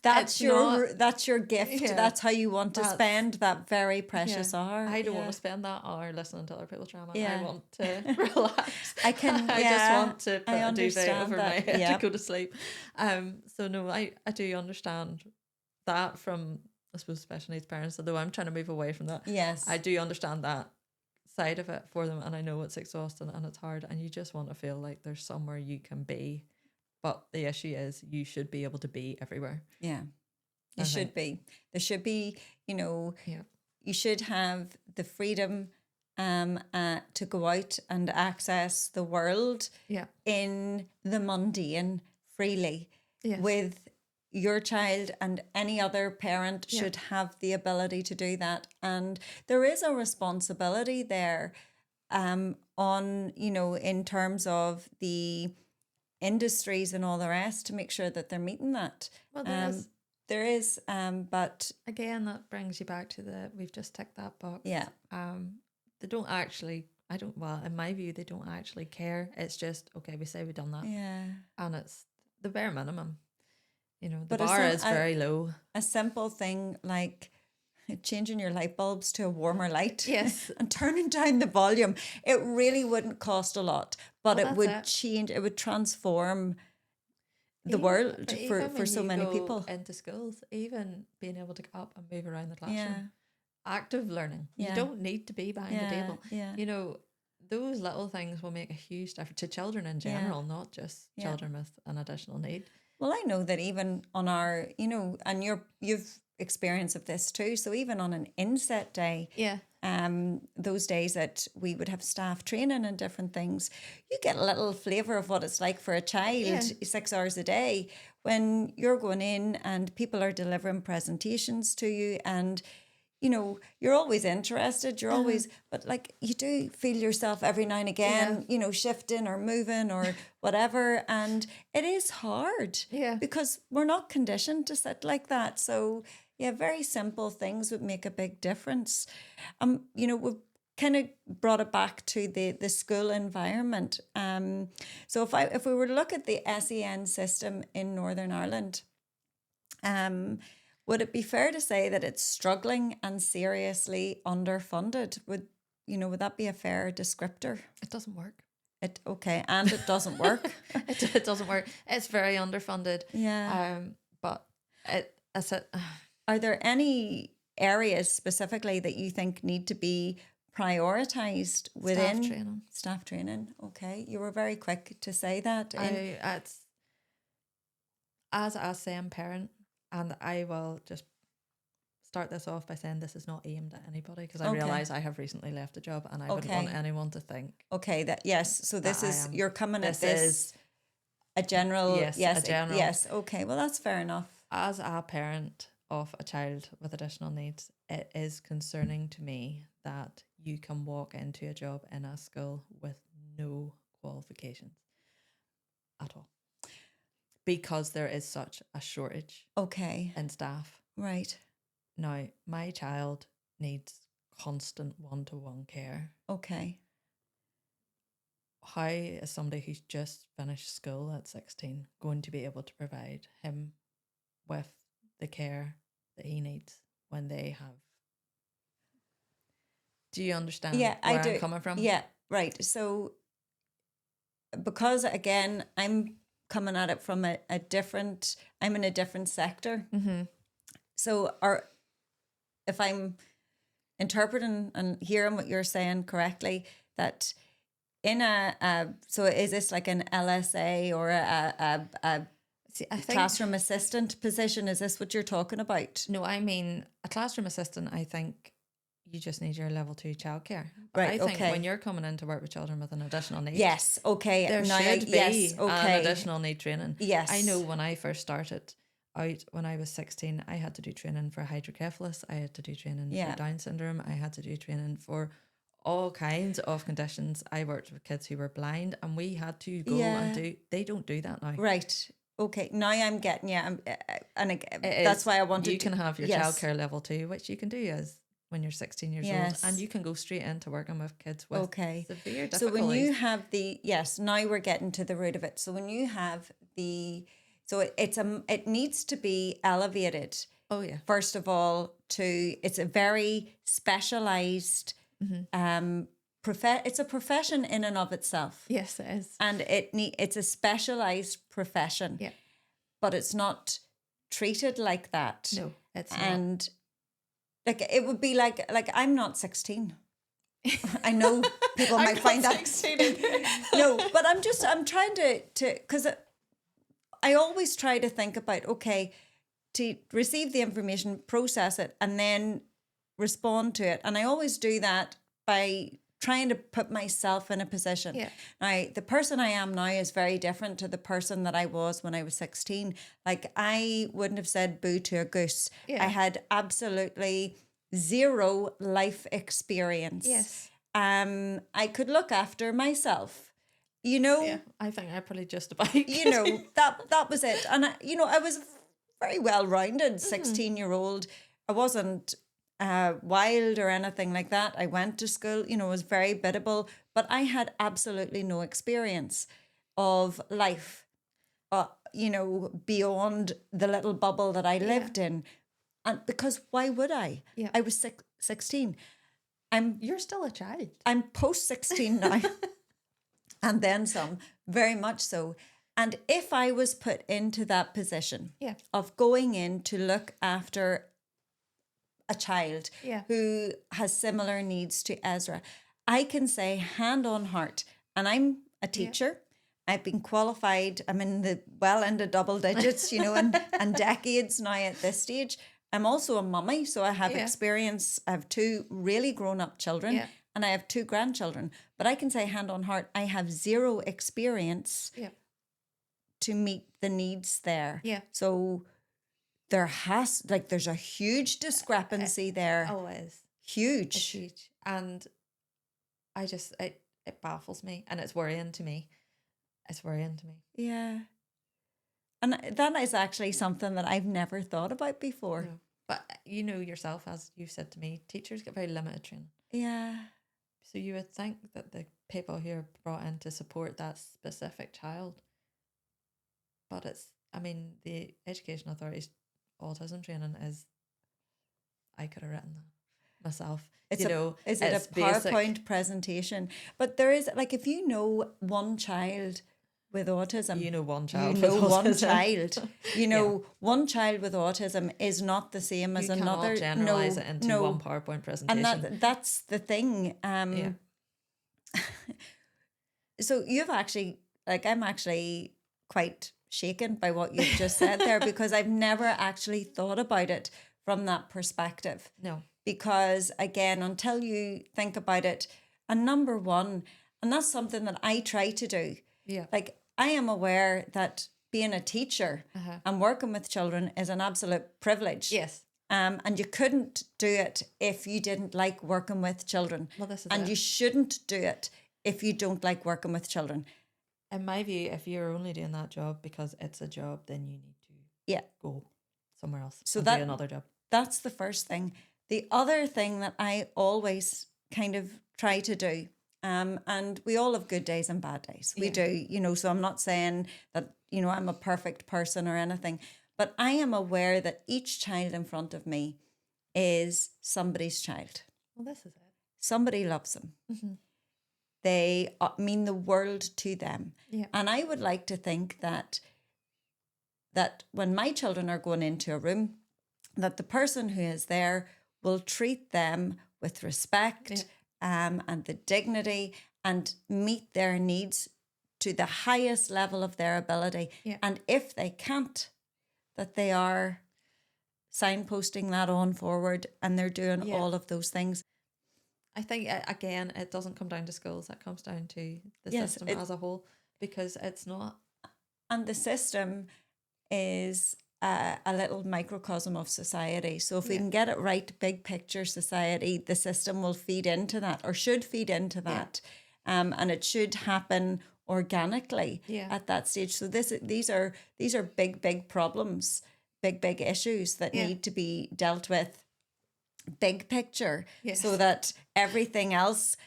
That's that's your gift. Yeah. that's how you want to That's- spend that very precious Yeah. hour. I don't Yeah. want to spend that hour listening to other people's drama. Yeah. I want to relax. I can- I yeah, just want to put I a duvet understand over that. my head Yep. to go to sleep. So no, I do understand that from, I suppose, special needs parents. Although I'm trying to move away from that. Yes. I do understand that side of it for them, and I know it's exhausting and it's hard, and you just want to feel like there's somewhere you can be. But the issue is, you should be able to be everywhere. Yeah. I You should be. There should be, Yeah. you should have the freedom to go out and access the world Yeah. in the mundane freely. Yes. With your child, and any other parent Yeah. should have the ability to do that. And there is a responsibility there in terms of the industries and all the rest, to make sure that they're meeting that. Well, there is. There is, but Again, that brings you back to we've just ticked that box. yeah. They don't actually, in my view, they don't actually care. It's just, okay, we say we've done that. Yeah. And it's the bare minimum. The But bar is very low. A simple thing like changing your light bulbs to a warmer light. Yes. And turning down the volume. It really wouldn't cost a lot, but Well, it would that's change, it would transform the Even- world but for even when so you many go people. into schools, even being able to get up and move around the classroom. Yeah. Active learning. Yeah. You don't need to be behind the Yeah, table. yeah. Those little things will make a huge difference to children in general, not just Yeah. children with an additional need. Well, I know that even on our, and you've experience of this too. So even on an inset day, Yeah. those days that we would have staff training and different things, you get a little flavour of what it's like for a child Yeah. 6 hours a day when you're going in and people are delivering presentations to you, and you're always interested, you're always, but like you do feel yourself every now and again, shifting or moving or whatever. And it is hard because we're not conditioned to sit like that. So yeah, very simple things would make a big difference. We've kind of brought it back to the school environment. So if we were to look at the SEN system in Northern Ireland, Would it be fair to say that it's struggling and seriously underfunded? Would that be a fair descriptor? It doesn't work. And it doesn't work. It doesn't work. It's very underfunded. Yeah. But I said, Are there any areas specifically that you think need to be prioritized within staff training? Okay, you were very quick to say that. It's as a same parent, and I will just start this off by saying this is not aimed at anybody, because I realise I have recently left a job and I wouldn't want anyone to think. Okay, so this is you're coming at this a general. Yes, a general. Yes. Okay, well that's fair enough. As a parent of a child with additional needs, it is concerning to me that you can walk into a job in a school with no qualifications at all, because there is such a shortage in staff. Right. Now, my child needs constant one-to-one care. Okay. How is somebody who's just finished school at 16 going to be able to provide him with the care that he needs when they have? Do you understand where I'm coming from? Yeah, right. So, because again, I'm coming at it from I'm in a different sector. Mm-hmm. So, if I'm interpreting and hearing what you're saying correctly, that in so is this like an LSA or a classroom assistant position? Is this what you're talking about? No, I mean a classroom assistant. I think you just need your level 2 childcare. Right. I think when you're coming in to work with children with an additional need, yes, okay, there should be an additional need training. Yes, I know when I first started out when I was 16, I had to do training for hydrocephalus. I had to do training for Down syndrome. I had to do training for all kinds of conditions. I worked with kids who were blind, and we had to go and do. They don't do that now. Right. Okay. Now I'm getting that's why I wanted. You can have your childcare level 2, which you can do as when you're 16 years old, and you can go straight into working with kids with severe difficulties. So when you have now we're getting to the root of it. So when you have it needs to be elevated. Oh yeah. First of all, it's a very specialized it's a profession in and of itself. Yes, it is. And it's a specialized profession. Yeah. But it's not treated like that. No, it's not. And like it would be like I'm not 16. I know people might find that 16. No, but I'm trying to because I always try to think about to receive the information, process it, and then respond to it. And I always do that by trying to put myself in a position. Yeah. Now, the person I am now is very different to the person that I was when I was 16. Like, I wouldn't have said boo to a goose. Yeah. I had absolutely zero life experience. Yes. I could look after myself. I think I probably just about. That was it. And I was a very well-rounded 16-year-old. I wasn't wild or anything like that. I went to school, was very biddable, but I had absolutely no experience of life, beyond the little bubble that I lived in. And because why would I? Yeah. I was 16. You're still a child. I'm post 16 now. And then some, very much so. And if I was put into that position of going in to look after a child who has similar needs to Ezra, I can say hand on heart, and I'm a teacher. I've been qualified. I'm in into double digits, and decades now at this stage. I'm also a mummy, so I have experience. I have 2 really grown-up children, and I have 2 grandchildren. But I can say hand on heart, I have zero experience to meet the needs there. Yeah. So there's a huge discrepancy there. Oh, it is. Huge. It's huge. And I just, it baffles me, and it's worrying to me. It's worrying to me. Yeah. And that is actually something that I've never thought about before. No. But yourself, as you said to me, teachers get very limited training. Yeah. So you would think that the people who are brought in to support that specific child, but the education authorities autism training is, I could have written that myself. Is it's it a basic. PowerPoint presentation? But there is, like, if you know one child with autism, You know one you child know with one autism. child. You know, one child with autism is not the same as You another. cannot generalize No, it into no. one PowerPoint presentation. And that's the thing. Yeah. So you've actually, like, I'm actually quite shaken by what you've just said there, because I've never actually thought about it from that perspective. No. Because again, until you think about it, and number one, and that's something that I try to do. Yeah. Like, I am aware that being a teacher and working with children is an absolute privilege. Yes. And you couldn't do it if you didn't like working with children. Well, this is and it. you shouldn't do it if you don't like working with children. In my view, if you're only doing that job because it's a job, then you need to go somewhere else and do another job. That's the first thing. The other thing that I always kind of try to do, and we all have good days and bad days. We do, so I'm not saying that, I'm a perfect person or anything, but I am aware that each child in front of me is somebody's child. Well, this is it. Somebody loves them. Mm-hmm. They mean the world to them. Yeah. And I would like to think that when my children are going into a room, that the person who is there will treat them with respect and the dignity, and meet their needs to the highest level of their ability. Yeah. And if they can't, that they are signposting that on forward, and they're doing all of those things. I think, again, it doesn't come down to schools. It comes down to the system as a whole, because it's not. And the system is a little microcosm of society. So if we can get it right, big picture society, the system will feed into that, or should feed into that. And it should happen organically at that stage. So these are big problems, big issues that need to be dealt with big picture, so that everything else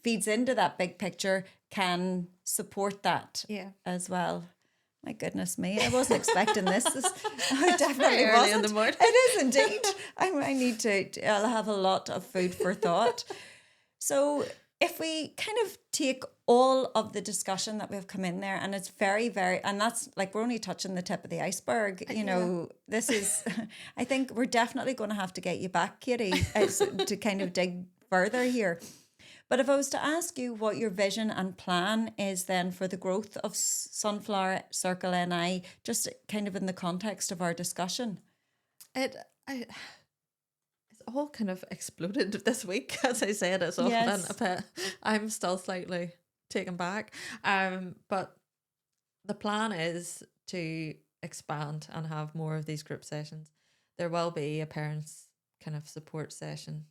feeds into that big picture can support that as well. My goodness me, I wasn't expecting this. I definitely early wasn't. in the morning. It is indeed. I'll have a lot of food for thought. So if we kind of take all of the discussion that we've come in there, and it's very, very, and that's like, we're only touching the tip of the iceberg. This is, I think we're definitely going to have to get you back, Katy, to kind of dig further here. But if I was to ask you what your vision and plan is then for the growth of Sunflower Circle NI, just kind of in the context of our discussion. It's all kind of exploded this week, as I said. It's all been a bit, I'm still slightly taken back. But the plan is to expand and have more of these group sessions. There will be a parents kind of support session.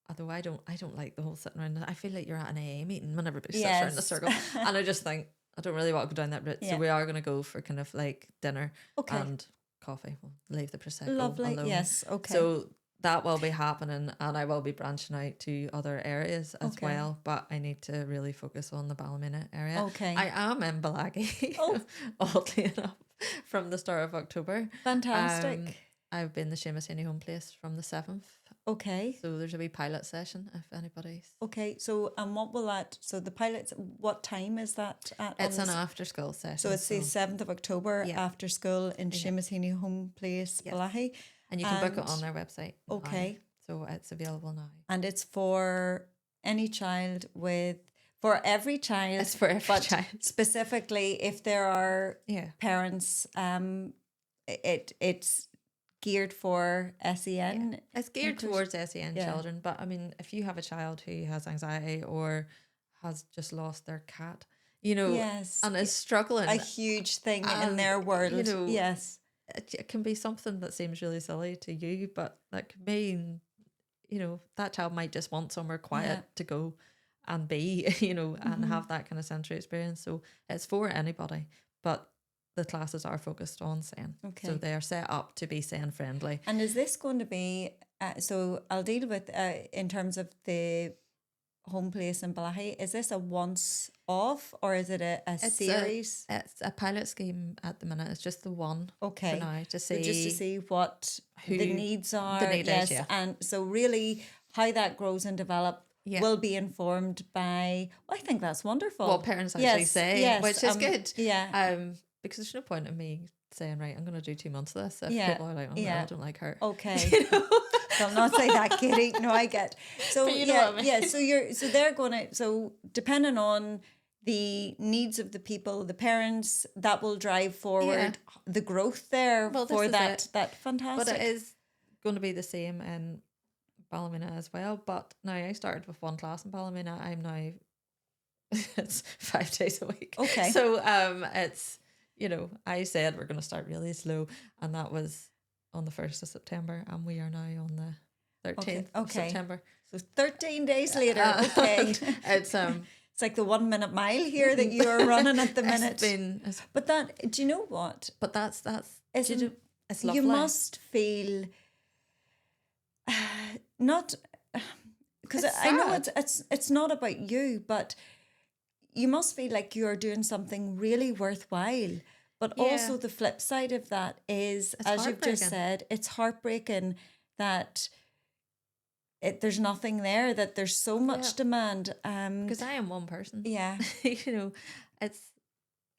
Although I don't like the whole sitting around. I feel like you're at an AA meeting when everybody sits around in a circle. And I just think, I don't really want to go down that route. So we are going to go for kind of like dinner and coffee. We'll leave the Prosecco alone. Yes, okay. So that will be happening, and I will be branching out to other areas as well. But I need to really focus on the Ballymena area. Okay. I am in Ballaghy, oddly enough, from the start of October. Fantastic. I've been the Seamus Heaney home place from the 7th. Okay. So there's a wee pilot session if anybody's. Okay. So what will that? So the pilots. What time is that at? It's an after school session. So it's the 7th of October after school in Seamus Heaney home place, Ballaghy. And you can book it on their website. Okay. So it's available now. And it's for any child for every child. It's for every child. Specifically, if there are parents, it's geared for SEN. It's geared towards SEN children, but I mean, if you have a child who has anxiety or has just lost their cat, and is struggling, a huge thing in their world, it can be something that seems really silly to you, but that could mean, that child might just want somewhere quiet to go and be, and have that kind of sensory experience. So it's for anybody, but the classes are focused on SEN. Okay. So they are set up to be SEN friendly. And is this going to be, so I'll deal with, in terms of the home place in Balahi, is this a once off or is it a series? It's a pilot scheme at the minute. It's just the one Okay. for now to So see just to see what who the needs are. need yes. is, yeah. And so really how that grows and develop Yeah. will be informed by, I think that's wonderful. what parents actually say, which is good. Yeah. Because there's no point in me saying, right, I'm going to do 2 months of this if Yeah. people are like, oh, Yeah. no, I don't like her. Okay. You know? I'll not say that, Katie. No, I get. So But you know what I mean. Yeah. So they're gonna. So depending on the needs of the people, the parents, that will drive forward the growth there Well, for this is it. that fantastic. But it is going to be the same in Ballymena as well. But now I started with one class in Ballymena. I'm now it's 5 days a week. Okay. So it's, you know, I said we're going to start really slow, and that was on the 1st of September, and we are now on the 13th of September. So 13 days later. Okay. It's it's like the 1 minute mile here that you are running at the minute. it's But that, do you know what? but that's Isn't- it's lovely. You must feel not because It's I know sad. it's not about you, but you must feel like you're doing something really worthwhile. But Yeah. also the flip side of that is, as you've just heartbreaking. said, it's heartbreaking that there's nothing there, that there's so much Yeah. demand. Because I am one person. Yeah. You know, it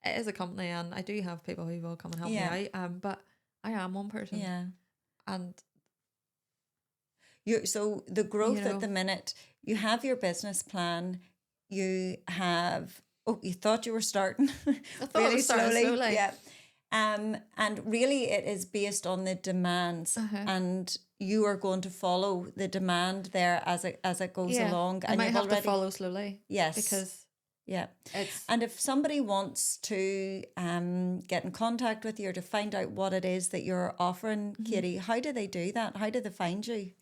is a company, and I do have people who will come and help Yeah. me out. But I am one person. Yeah. And So the growth know. at the minute, you have your business plan, you have, you thought you were starting I thought I was starting slowly. Yeah. And really it is based on the demands, and you are going to follow the demand there as it goes along. I And might you've have already, to follow slowly. Yes. Because yeah. it's And if somebody wants to get in contact with you or to find out what it is that you're offering, Katie, how do they do that? How do they find you?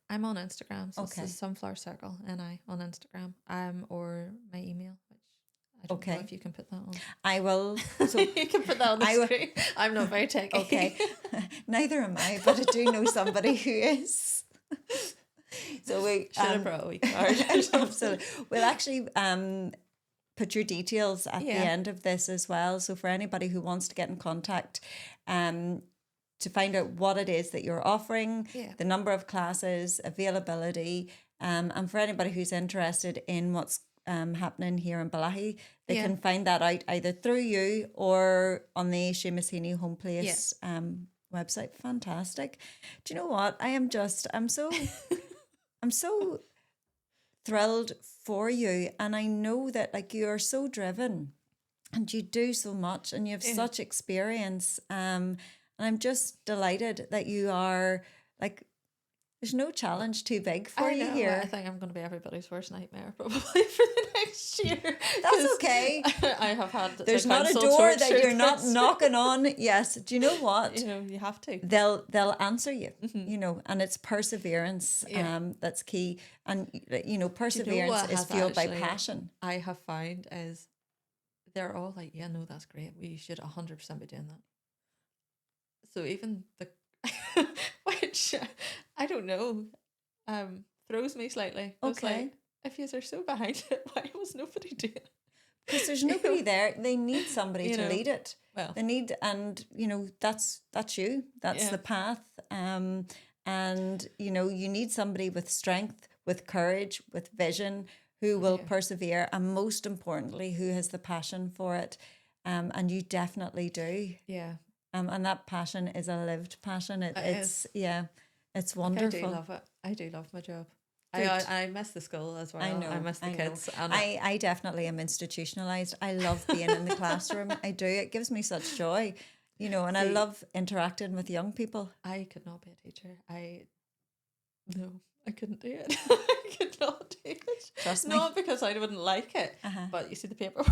I'm on Instagram, so Okay. it's Sunflower Circle NI on Instagram. Or my email, which I don't know Okay. if you can put that on. I will. So You can put that on the I will- screen. I'm not very techy. okay, neither am I, but I do know somebody who is. So we Should have brought a wee card. absolutely. We'll actually put your details at the end of this as well. So for anybody who wants to get in contact, to find out what it is that you're offering, the number of classes, availability, and for anybody who's interested in what's happening here in Balahi, they can find that out either through you or on the Seamus Heaney Home Place website. Fantastic. Do you know what? I'm so thrilled for you, and I know that like you are so driven and you do so much and you have such experience, and I'm just delighted that you are like, there's no challenge too big for you here. I think I'm going to be everybody's worst nightmare probably for the next year. That's okay. I have had There's the not a council door that torture you're not this. knocking on. Yes. Do you know what? You know, you have to. They'll answer you, you know, and it's perseverance that's key. And, you know, perseverance what is has fueled by actually- passion. I have found is they're all like, yeah, no, that's great. We should 100% be doing that. So even the, which I don't know, throws me slightly. I was Okay. like, if you are so behind it, why was nobody doing it? Because there's nobody there. They need somebody You to know, lead it. well. They need, and you know, that's you. That's the path. And you know, you need somebody with strength, with courage, with vision, who will persevere, and most importantly, who has the passion for it. And you definitely do. Yeah. And that passion is a lived passion. It's Like, wonderful. I do love it. I do love my job. Good. I miss the school as well. I know. I miss the kids. And I definitely am institutionalized. I love being in the classroom. I do. It gives me such joy, you know, and I love interacting with young people. I could not be a teacher. No, I couldn't do it. I could not do it. Trust me. Not because I wouldn't like it, but you see the paperwork.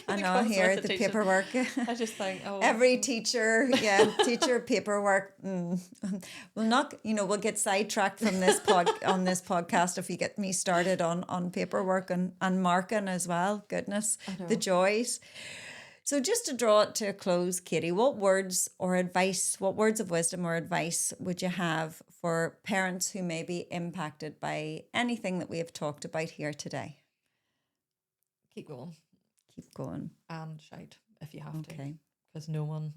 I that know comes here with the teaching. paperwork. I just think, oh, Every teacher, teacher paperwork. We'll not, you know, we'll get sidetracked from this on this podcast if you get me started on paperwork and marking as well. Goodness, the joys. So just to draw it to a close, Katie, what words of wisdom or advice would you have for parents who may be impacted by anything that we have talked about here today? Keep going Keep going. and shout if you have to, Okay. because none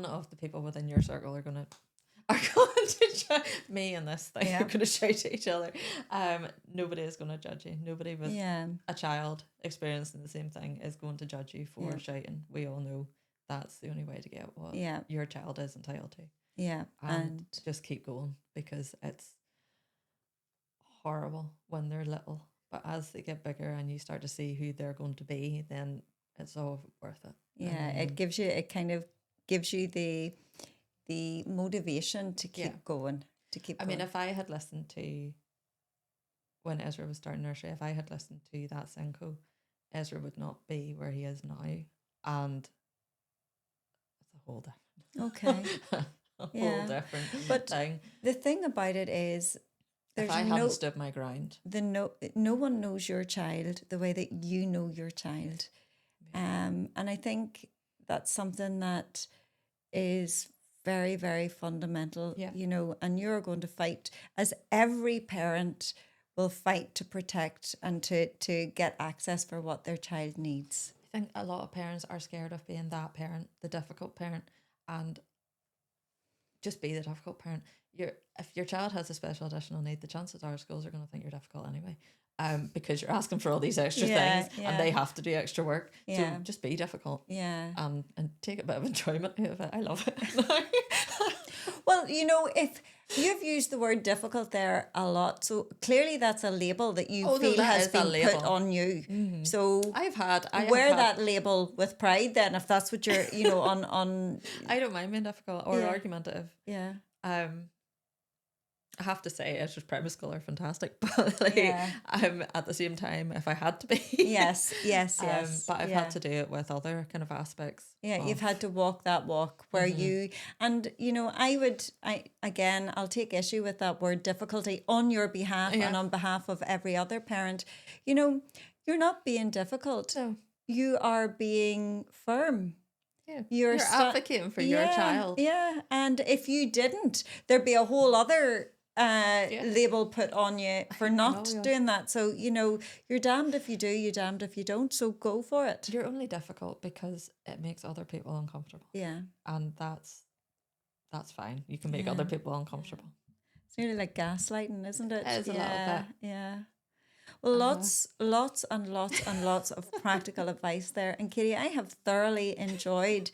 of the people within your circle are going to judge me and this thing. Yeah. Are going to shout at each other. Nobody is going to judge you. Nobody with Yeah. a child experiencing the same thing is going to judge you for Yeah. shouting. We all know that's the only way to get what Yeah. your child is entitled to. Yeah. And just keep going, because it's horrible when they're little. But as they get bigger and you start to see who they're going to be, then it's all worth it. Yeah, it kind of gives you the motivation to keep going. I mean, if I had listened to, when Ezra was starting nursery, if I had listened to that Senko, Ezra would not be where he is now. And it's a whole different Okay. whole different But thing. The thing about it is, If I hadn't stood my ground, no one knows your child the way that you know your child. And I think that's something that is very, very fundamental, and you're going to fight, as every parent will fight, to protect and to get access for what their child needs. I think a lot of parents are scared of being that parent, the difficult parent, and just be the difficult parent. If your child has a special additional need, the chances are schools are going to think you're difficult anyway, because you're asking for all these extra things and they have to do extra work. So just be difficult. Yeah. And take a bit of enjoyment out of it. I love it. Well, if you've used the word difficult there a lot, so clearly that's a label that you feel has been put on you. Mm-hmm. So I wear that label with pride then, if that's what you're, on. I don't mind being difficult or argumentative. Yeah. I have to say, Ezra's primary school are fantastic, but at the same time, if I had to be, yes. But I've had to do it with other kind of aspects. Yeah, you've had to walk that walk where I'll take issue with that word difficulty on your behalf and on behalf of every other parent. You're not being difficult. No. You are being firm. Yeah. You're advocating for your child. Yeah, and if you didn't, there'd be a whole other label put on you for not doing that. So, you're damned if you do, you're damned if you don't. So go for it. You're only difficult because it makes other people uncomfortable. Yeah. And that's fine. You can make other people uncomfortable. It's nearly like gaslighting, isn't it? It is a little bit. Yeah. Well, lots and lots of practical advice there. And Katie, I have thoroughly enjoyed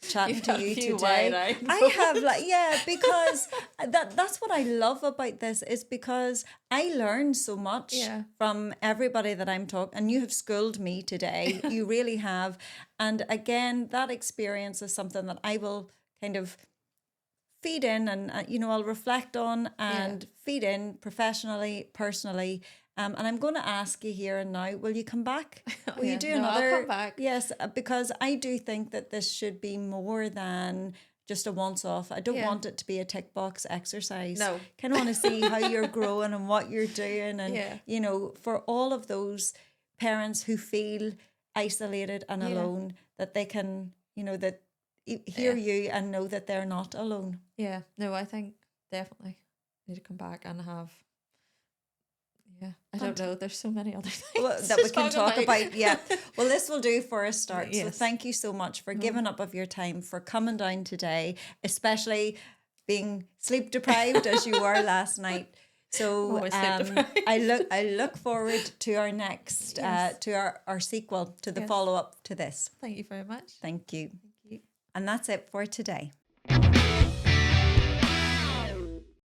chatting to you today. I have because that's what I love about this, is because I learned so much from everybody that I'm talking, and you have schooled me today. You really have. And again, that experience is something that I will kind of feed in and I'll reflect on and feed in professionally, personally. And I'm going to ask you here and now, will you come back? Will you do another? I'll come back. Yes, because I do think that this should be more than just a once-off. I don't want it to be a tick box exercise. No. Kind of want to see how you're growing and what you're doing. And, for all of those parents who feel isolated and alone, that they can, that hear you and know that they're not alone. Yeah. No, I think definitely need to come back and have... Yeah, I don't know. There's so many other things that we can talk about. Yeah. Well, this will do for a start. Yes. So thank you so much for giving up of your time, for coming down today, especially being sleep deprived as you were last night. So I look forward to our next, to our sequel, to the follow-up to this. Thank you very much. Thank you. And that's it for today.